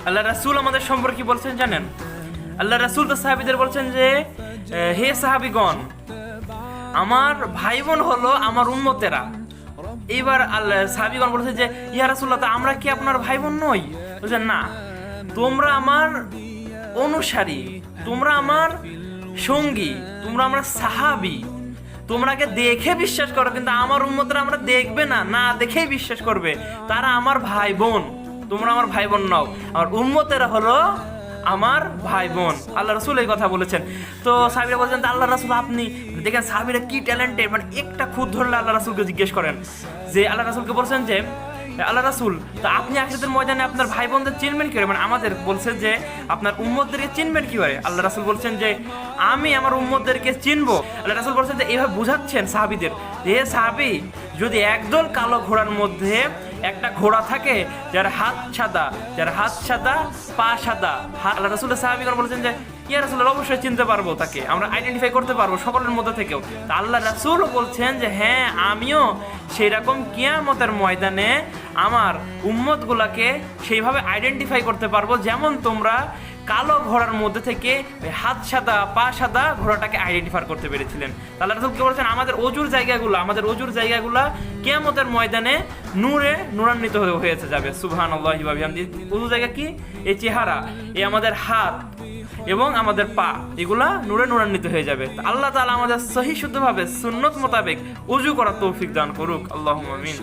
আল্লাহ রাসূল আমাদের সম্পর্কে বলছেন জানেন? আল্লাহ রাসূল তো সাহাবীদের বলছেন যে হে সাহাবীগণ, আমার ভাই বোন হলো আমার উম্মতেরা। এইবার আল্লাহ সাহাবীগণ বলছে যে ইয়া রাসূলুল্লাহ, তা আমরা কি আপনার ভাই বোন নই? বলছেন না, তোমরা আমার অনুসারী, তোমরা আমার সঙ্গী, তোমরা আমার সাহাবী, তোমরাকে দেখে বিশ্বাস করো, কিন্তু আমার উম্মতরা আমরা দেখবে না, না দেখেই বিশ্বাস করবে, তারা আমার ভাই বোন। তোমরা আমার ভাই বোন নাও, আমার উম্মতেরা হলো আমার ভাই বোন। আল্লাহ রাসূল এই কথা বলেছেন। তো সাহাবীরা বলছেন, আল্লাহ রাসূল আপনি দেখেন সাহাবীরা কি ট্যালেন্টেড, মানে একটা খুদ ধরলে আল্লাহ রাসূলকে জিজ্ঞেস করেন যে আল্লাহ রাসূলকে বলছেন যে আল্লাহ রাসূল, তো আপনি আখিরাতের ময়দানে আপনার ভাই বোনদের চিনবেন কি করে, মানে আমাদের বলছেন যে আপনার উম্মতদেরকে চিনবেন কি করে? আল্লাহ রাসূল বলছেন যে আমি আমার উম্মতদেরকে চিনবো। আল্লাহ রাসূল বলছেন যে এইভাবে বুঝাচ্ছেন সাহাবীদের, হে সাহাবী, যদি একদল কালো ঘোড়ার মধ্যে একটা ঘোড়া থাকে যার হাত সাদা পা সাদা, আল্লাহ রাসূলের সাহাবীগণ বলছেন যে ইয়া রাসূলুল্লাহ, অবশ্যই চিনতে পারবো, তাকে আমরা আইডেন্টিফাই করতে পারবো সকলের মধ্যে থেকেও। তা আল্লাহ রাসূল বলছেন যে হ্যাঁ, আমিও সেই রকম কিয়ামতের ময়দানে আমার উম্মতগুলাকে সেইভাবে আইডেন্টিফাই করতে পারবো, যেমন তোমরা কালো ঘোড়ার মধ্যে থেকে হাত সাদা পা সাদা ঘোড়াটাকে আইডেন্টিফাই করতে পেরেছিলেন। আল্লাহ রাসূল কি বলছেন, আমাদের অজুর জায়গাগুলো কিয়ামতের ময়দানে নূরে নূরান্বিত হয়েছে যাবে। সুবহানাল্লাহি ওয়া বিহামদিহি। অজু জায়গা কি? এই চেহারা, এই আমাদের হাত এবং আমাদের পা, এগুলা নূরে নূরান্বিত হয়ে যাবে। আল্লাহ তাআলা আমাদের সহি শুদ্ধভাবে সুন্নত মোতাবেক ওযু করার তৌফিক দান করুক। আল্লাহুম্মা আমিন।